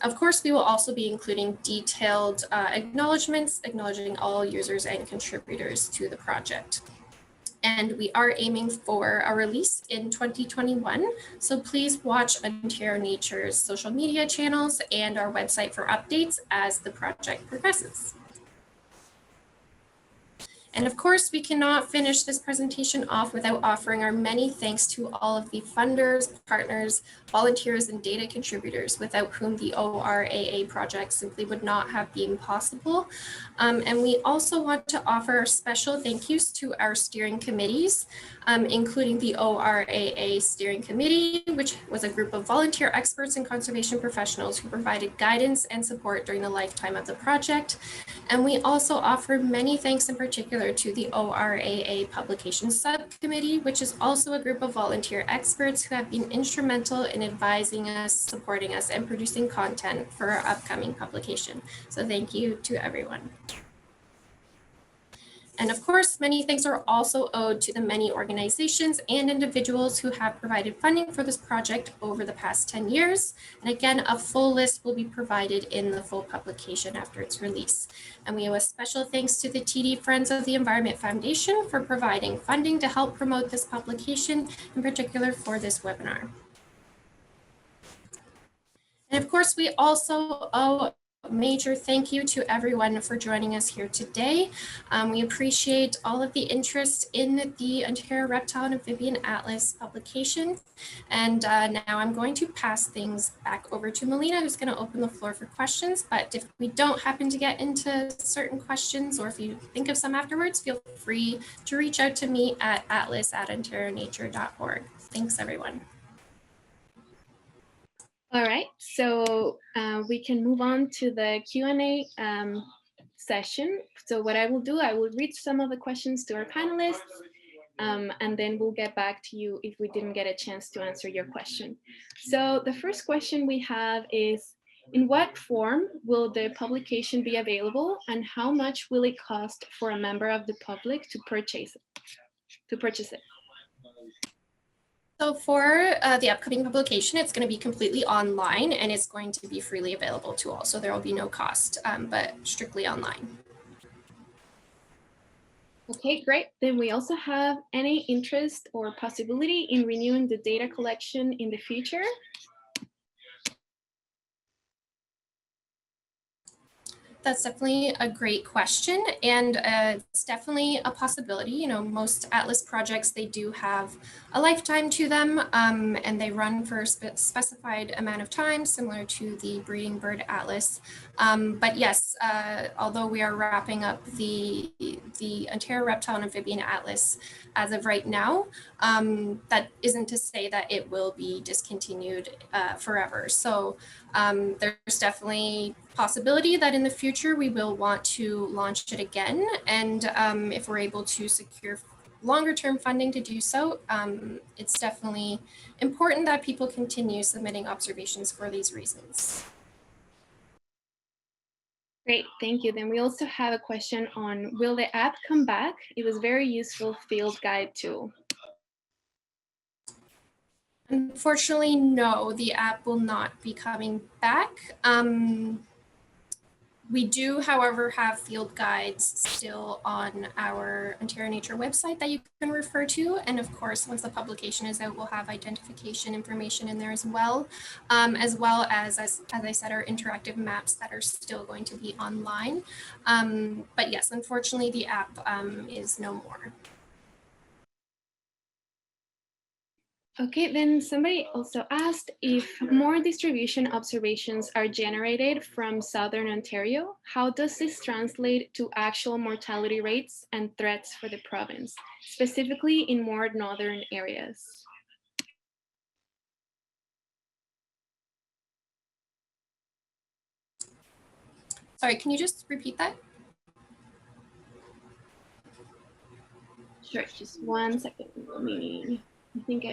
of course, we will also be including detailed acknowledgements, acknowledging all users and contributors to the project. And we are aiming for a release in 2021. So please watch Ontario Nature's social media channels and our website for updates as the project progresses. And of course, we cannot finish this presentation off without offering our many thanks to all of the funders, partners, volunteers, and data contributors, without whom the ORAA project simply would not have been possible. And we also want to offer our special thank yous to our steering committees, including the ORAA Steering Committee, which was a group of volunteer experts and conservation professionals who provided guidance and support during the lifetime of the project. And we also offer many thanks in particular to the ORAA Publications Subcommittee, which is also a group of volunteer experts who have been instrumental in advising us, supporting us, and producing content for our upcoming publication. So thank you to everyone. And of course, many thanks are also owed to the many organizations and individuals who have provided funding for this project over the past 10 years. And again, a full list will be provided in the full publication after its release. And we owe a special thanks to the TD Friends of the Environment Foundation for providing funding to help promote this publication, in particular for this webinar. And of course, we also owe major thank you to everyone for joining us here today. We appreciate all of the interest in the Ontario Reptile and Amphibian Atlas publication. And now I'm going to pass things back over to Melina, who's going to open the floor for questions. But if we don't happen to get into certain questions, or if you think of some afterwards, feel free to reach out to me at atlas@ontarionature.org. Thanks, everyone. All right, so we can move on to the Q&A session. So what I will do, I will read some of the questions to our panelists, and then we'll get back to you if we didn't get a chance to answer your question. So the first question we have is, in what form will the publication be available, and how much will it cost for a member of the public to purchase it? So for the upcoming publication, it's going to be completely online, and it's going to be freely available to all. So there will be no cost, but strictly online. Okay, great. Then we also have any interest or possibility in renewing the data collection in the future? That's definitely a great question, and it's definitely a possibility. You know, most Atlas projects, they do have a lifetime to them, and they run for a specified amount of time, similar to the Breeding Bird Atlas. But yes, although we are wrapping up the Ontario Reptile and Amphibian Atlas as of right now, that isn't to say that it will be discontinued forever. So there's definitely possibility that in the future we will want to launch it again, and if we're able to secure longer term funding to do so, it's definitely important that people continue submitting observations for these reasons. Great, thank you. Then we also have a question on, will the app come back? It was very useful field guide tool. Unfortunately, no, the app will not be coming back. We do, however, have field guides still on our Ontario Nature website that you can refer to. And of course, once the publication is out, we'll have identification information in there as well as I said, our interactive maps that are still going to be online. But yes, unfortunately, the app is no more. Okay, then somebody also asked, if more distribution observations are generated from Southern Ontario, how does this translate to actual mortality rates and threats for the province, specifically in more northern areas? Sorry, can you just repeat that? Sure, just 1 second. I think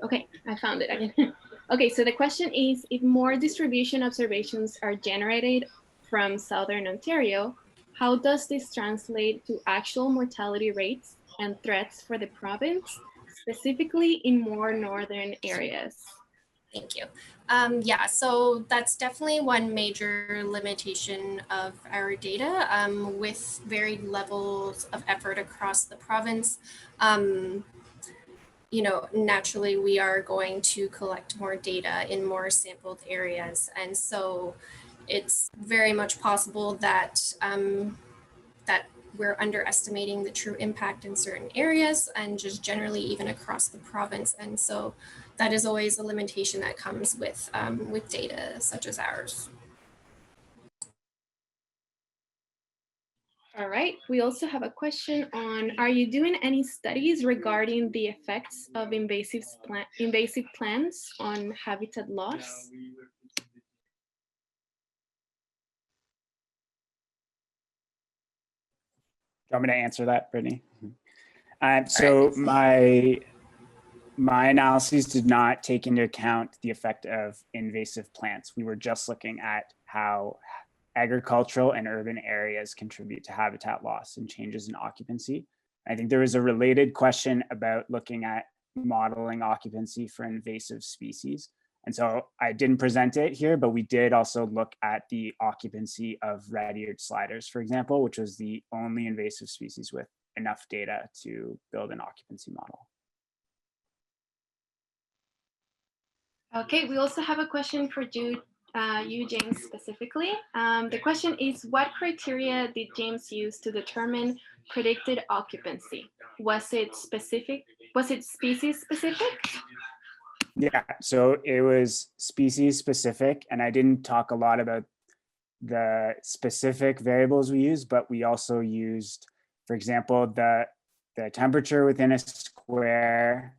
okay, I found it again. Okay, so the question is, if more distribution observations are generated from Southern Ontario, how does this translate to actual mortality rates and threats for the province, specifically in more northern areas? Thank you. Yeah, so that's definitely one major limitation of our data, with varied levels of effort across the province. You know, naturally, we are going to collect more data in more sampled areas. And so it's very much possible that that we're underestimating the true impact in certain areas and just generally even across the province. And so that is always a limitation that comes with data such as ours. All right, we also have a question on, are you doing any studies regarding the effects of invasive plants on habitat loss? Do you want me to answer that, Brittney? So my analyses did not take into account the effect of invasive plants. We were just looking at how agricultural and urban areas contribute to habitat loss and changes in occupancy. I think there was a related question about looking at modeling occupancy for invasive species. And so I didn't present it here, but we did also look at the occupancy of red-eared sliders, for example, which was the only invasive species with enough data to build an occupancy model. Okay, we also have a question for you, James, specifically. The question is, what criteria did James use to determine predicted occupancy? Was it specific? Was it species specific? Yeah, so it was species specific, and I didn't talk a lot about the specific variables we used, but we also used, for example, the temperature within a square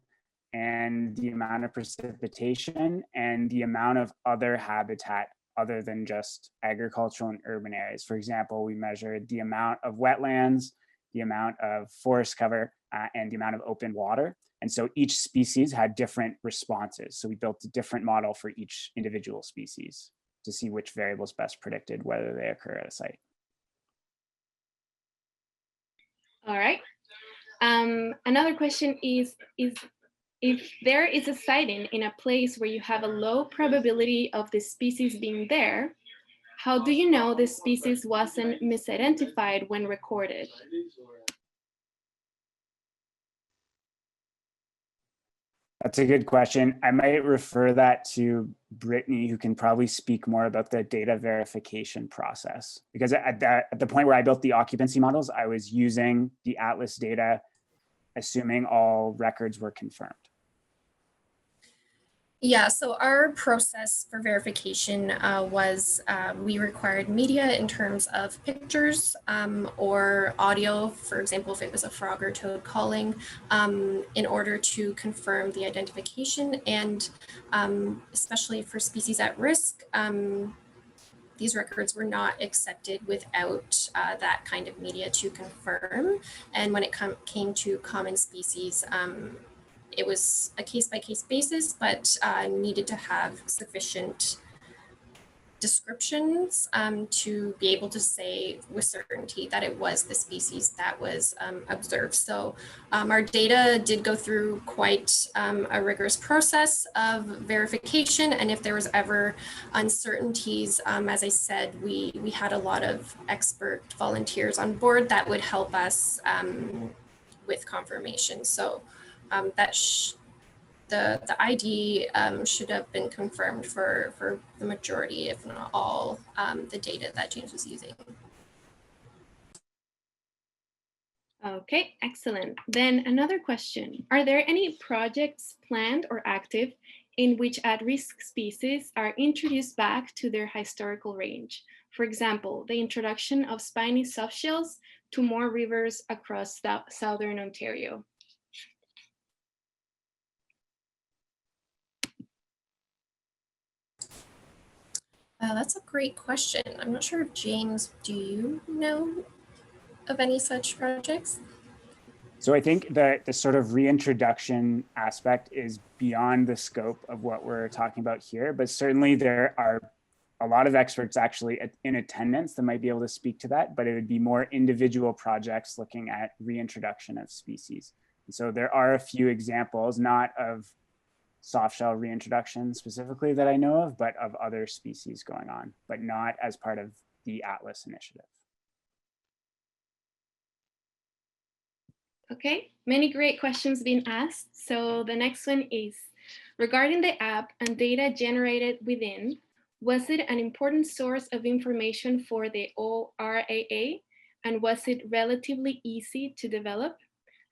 and the amount of precipitation and the amount of other habitat other than just agricultural and urban areas. For example, we measured the amount of wetlands, the amount of forest cover, and the amount of open water. And so each species had different responses. So we built a different model for each individual species to see which variables best predicted whether they occur at a site. All right. Another question is if there is a sighting in a place where you have a low probability of the species being there, how do you know the species wasn't misidentified when recorded? That's a good question. I might refer that to Brittney, who can probably speak more about the data verification process. Because at the point where I built the occupancy models, I was using the Atlas data, assuming all records were confirmed. Yeah, so our process for verification was we required media in terms of pictures or audio, for example, if it was a frog or toad calling, in order to confirm the identification. And especially for species at risk, these records were not accepted without that kind of media to confirm. And when it came to common species, it was a case-by-case basis, but needed to have sufficient descriptions to be able to say with certainty that it was the species that was observed. So our data did go through quite a rigorous process of verification. And if there was ever uncertainties, as I said, we had a lot of expert volunteers on board that would help us with confirmation. So the ID should have been confirmed for the majority, if not all, the data that James was using. Okay, excellent. Then another question. Are there any projects planned or active in which at-risk species are introduced back to their historical range? For example, the introduction of spiny softshells to more rivers across southern Ontario. That's a great question. I'm not sure if James, do you know of any such projects? So I think that the sort of reintroduction aspect is beyond the scope of what we're talking about here, but certainly there are a lot of experts actually in attendance that might be able to speak to that, but it would be more individual projects looking at reintroduction of species. And so there are a few examples, not of softshell reintroduction specifically that I know of, but of other species going on, but not as part of the Atlas initiative. Okay, many great questions being asked. So the next one is, regarding the app and data generated within, was it an important source of information for the ORAA? And was it relatively easy to develop?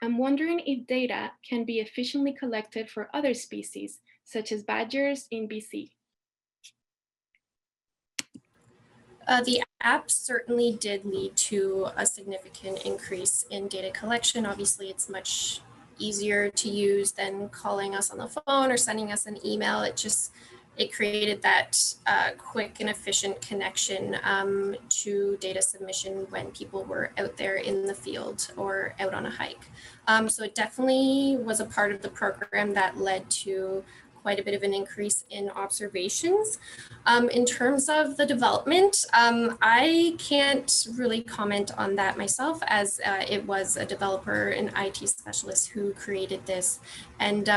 I'm wondering if data can be efficiently collected for other species, such as badgers in BC. The app certainly did lead to a significant increase in data collection. Obviously, it's much easier to use than calling us on the phone or sending us an email. It created that quick and efficient connection to data submission when people were out there in the field or out on a hike. So it definitely was a part of the program that led to quite a bit of an increase in observations. In terms of the development, I can't really comment on that myself, as it was a developer and IT specialist who created this. And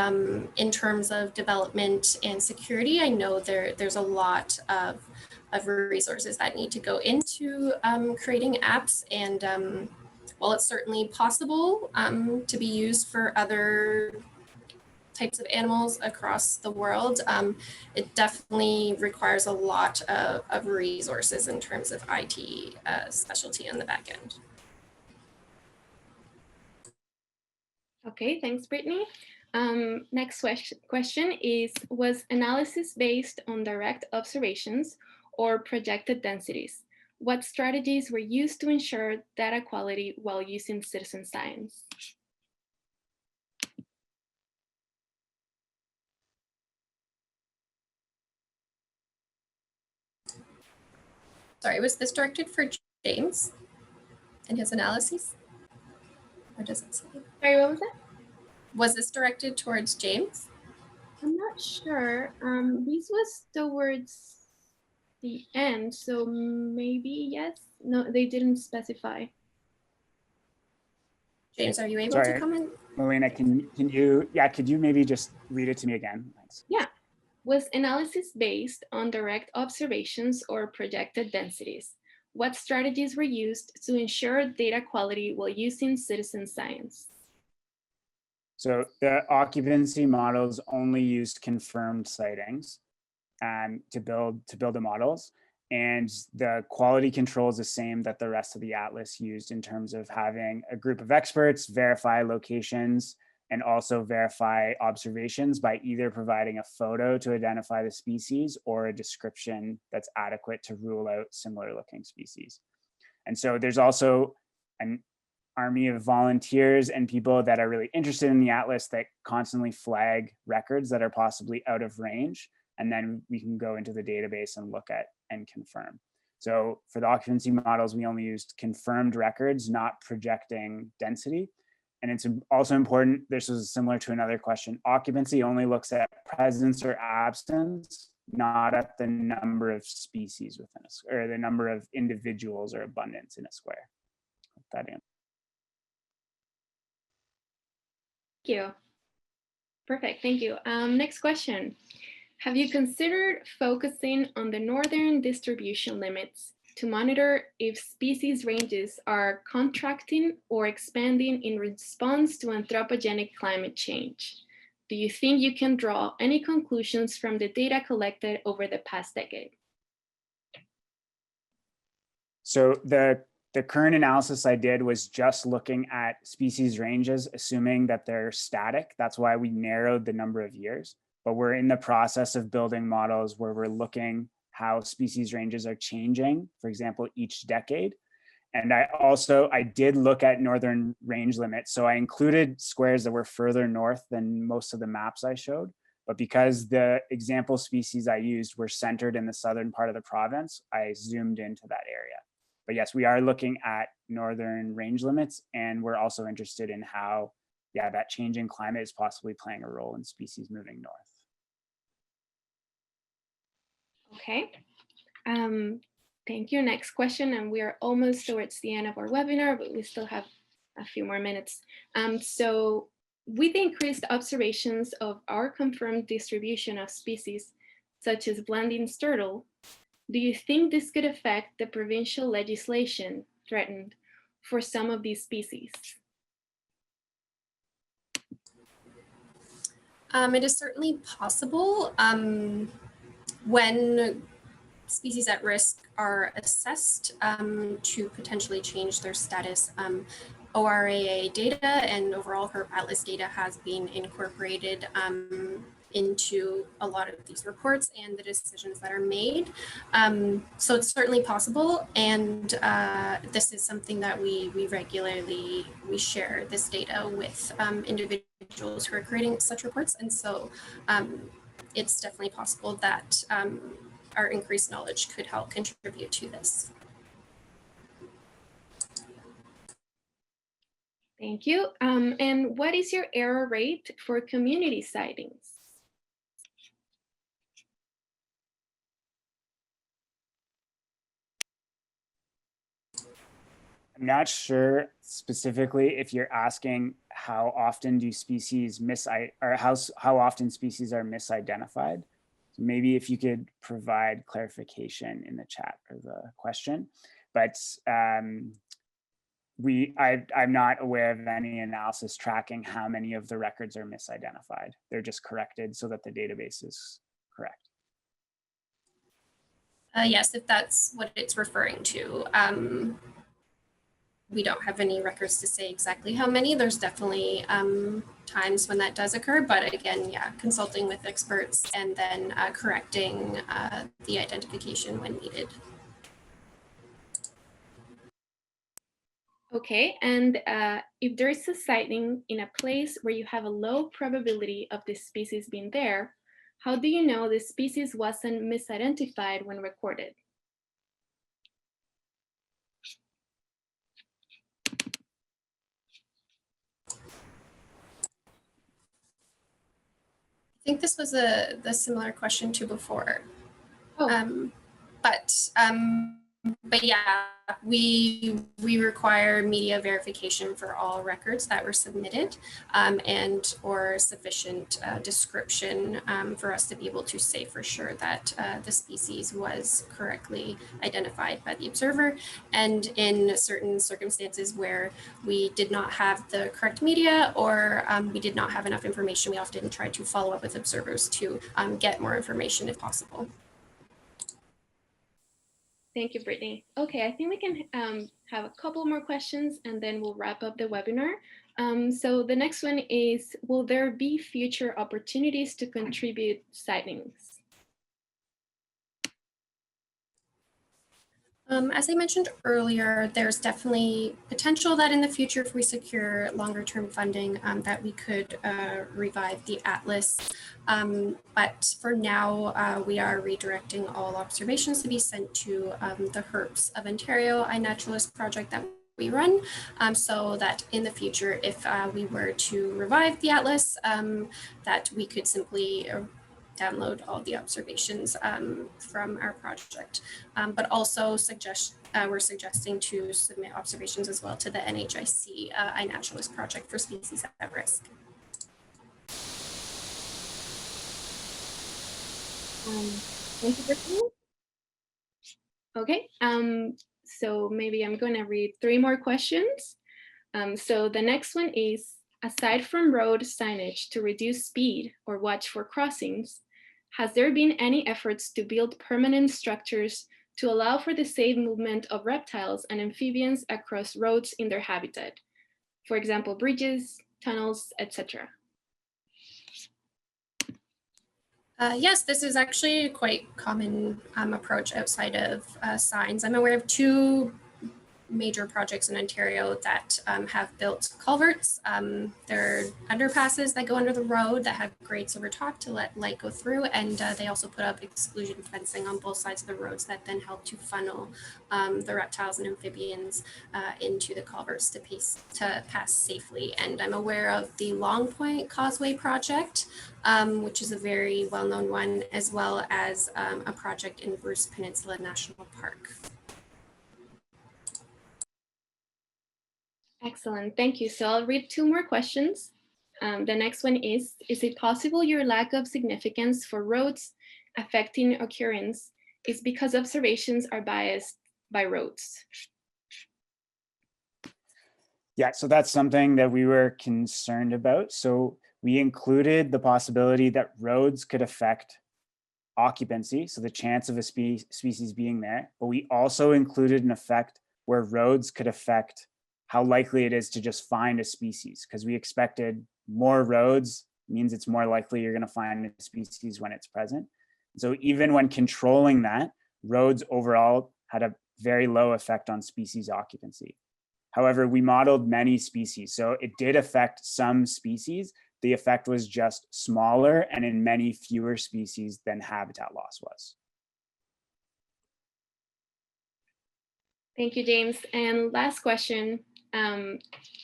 in terms of development and security, I know there's a lot of resources that need to go into creating apps. And while it's certainly possible to be used for other types of animals across the world, it definitely requires a lot of resources in terms of IT specialty on the back end. Okay, thanks, Brittney. Next question is, was analysis based on direct observations or projected densities? What strategies were used to ensure data quality while using citizen science? Sorry, was this directed for James and his analyses? Or does it say? Sorry, what was that? Was this directed towards James? I'm not sure. This was towards the end, so maybe yes. No, they didn't specify. James, are you able to comment? Melina, could you maybe just read it to me again? Thanks. Yeah. Was analysis based on direct observations or projected densities? What strategies were used to ensure data quality while using citizen science? So the occupancy models only used confirmed sightings to build the models. And the quality control is the same that the rest of the atlas used in terms of having a group of experts verify locations and also verify observations by either providing a photo to identify the species or a description that's adequate to rule out similar looking species. And so there's also an army of volunteers and people that are really interested in the atlas that constantly flag records that are possibly out of range. And then we can go into the database and look at and confirm. So for the occupancy models, we only used confirmed records, not projecting density. And it's also important, this is similar to another question, occupancy only looks at presence or absence, not at the number of species within a square, or the number of individuals or abundance in a square. That answer. Thank you. Perfect, thank you. Next question. Have you considered focusing on the northern distribution limits to monitor if species ranges are contracting or expanding in response to anthropogenic climate change? Do you think you can draw any conclusions from the data collected over the past decade? So the current analysis I did was just looking at species ranges, assuming that they're static. That's why we narrowed the number of years. But we're in the process of building models where we're looking how species ranges are changing, for example, each decade. And I did look at northern range limits. So I included squares that were further north than most of the maps I showed. But because the example species I used were centered in the southern part of the province, I zoomed into that area. But yes, we are looking at northern range limits, and we're also interested in how, that changing climate is possibly playing a role in species moving north. Okay, thank you. Next question, and we are almost towards the end of our webinar, but we still have a few more minutes. So with the increased observations of our confirmed distribution of species, such as blending turtle, do you think this could affect the provincial legislation threatened for some of these species? It is certainly possible. When species at risk are assessed to potentially change their status, ORAA data and overall HERP Atlas data has been incorporated into a lot of these reports and the decisions that are made. So it's certainly possible, and this is something that we regularly share this data with individuals who are creating such reports, and so it's definitely possible that our increased knowledge could help contribute to this. Thank you. And what is your error rate for community sightings? I'm not sure specifically if you're asking how often do species how often species are misidentified. So maybe if you could provide clarification in the chat or the question. But I'm not aware of any analysis tracking how many of the records are misidentified. They're just corrected so that the database is correct. Yes, if that's what it's referring to. We don't have any records to say exactly how many. There's definitely times when that does occur, but again, yeah, consulting with experts and then correcting the identification when needed. Okay, and if there is a sighting in a place where you have a low probability of the species being there, how do you know the species wasn't misidentified when recorded? I think this was the similar question to before. Oh. But yeah, we require media verification for all records that were submitted and or sufficient description for us to be able to say for sure that the species was correctly identified by the observer. And in certain circumstances where we did not have the correct media or we did not have enough information, we often try to follow up with observers to get more information if possible. Thank you, Brittney. Okay, I think we can have a couple more questions and then we'll wrap up the webinar. So the next one is, will there be future opportunities to contribute sightings? As I mentioned earlier, there's definitely potential that in the future, if we secure longer term funding, that we could revive the atlas. But for now, we are redirecting all observations to be sent to the Herps of Ontario iNaturalist project that we run, so that in the future, if we were to revive the atlas, that we could simply download all the observations from our project, but also we're suggesting to submit observations as well to the NHIC iNaturalist project for species at risk. Thank you, Brittney. Okay, so maybe I'm going to read 3 more questions. So the next one is, aside from road signage to reduce speed or watch for crossings, has there been any efforts to build permanent structures to allow for the safe movement of reptiles and amphibians across roads in their habitat? For example, bridges, tunnels, etc. Yes, this is actually a quite common approach outside of signs. I'm aware of 2 major projects in Ontario that have built culverts. They're underpasses that go under the road that have grates over top to let light go through, and they also put up exclusion fencing on both sides of the roads that then help to funnel the reptiles and amphibians into the culverts to pass safely. And I'm aware of the Long Point Causeway project, which is a very well-known one, as well as a project in Bruce Peninsula National Park. Excellent, thank you. So I'll read 2 more questions. The next one is it possible your lack of significance for roads affecting occurrence is because observations are biased by roads? Yeah, so that's something that we were concerned about. So we included the possibility that roads could affect occupancy, so the chance of a species being there, but we also included an effect where roads could affect how likely it is to just find a species, because we expected more roads means it's more likely you're going to find a species when it's present. So even when controlling that, roads overall had a very low effect on species occupancy. However, we modeled many species, so it did affect some species. The effect was just smaller and in many fewer species than habitat loss was. Thank you, James. And last question.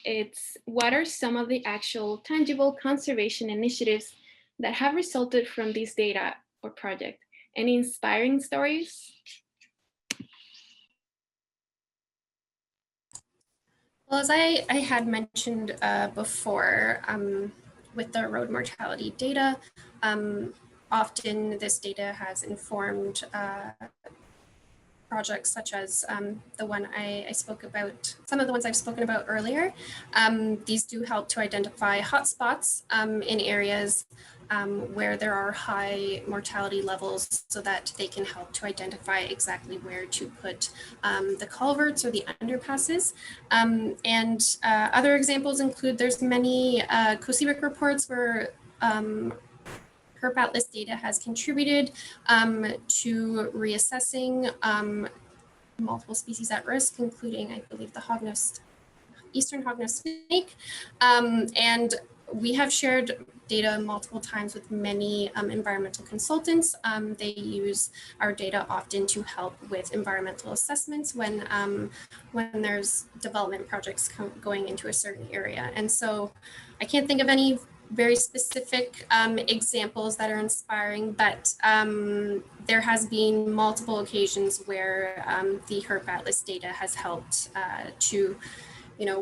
It's, what are some of the actual tangible conservation initiatives that have resulted from this data or project? Any inspiring stories? Well, as I had mentioned before, with the road mortality data, often this data has informed projects such as the one I spoke about, some of the ones I've spoken about earlier. These do help to identify hotspots in areas where there are high mortality levels so that they can help to identify exactly where to put the culverts or the underpasses. And other examples include there's many COSERIC reports where Herp Atlas data has contributed to reassessing multiple species at risk, including, I believe, the eastern hognose snake. And we have shared data multiple times with many environmental consultants. They use our data often to help with environmental assessments when there's development projects going into a certain area. And so I can't think of any very specific examples that are inspiring, but there has been multiple occasions where the Herp Atlas data has helped to,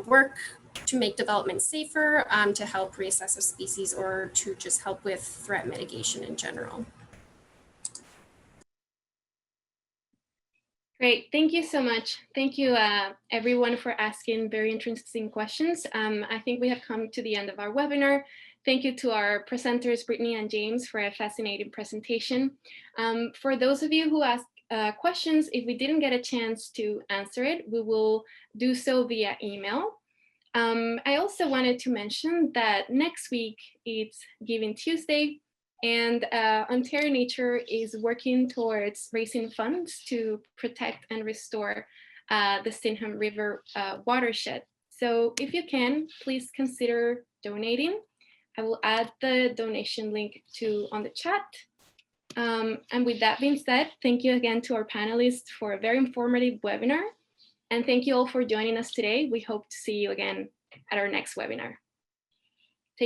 work to make development safer, to help reassess a species, or to just help with threat mitigation in general. Great, thank you so much. Thank you everyone for asking very interesting questions. I think we have come to the end of our webinar. Thank you to our presenters, Brittney and James, for a fascinating presentation. For those of you who asked questions, if we didn't get a chance to answer it, we will do so via email. I also wanted to mention that next week it's Giving Tuesday, and Ontario Nature is working towards raising funds to protect and restore the Stingham River watershed. So if you can, please consider donating. I will add the donation link on the chat. And with that being said, thank you again to our panelists for a very informative webinar. And thank you all for joining us today. We hope to see you again at our next webinar.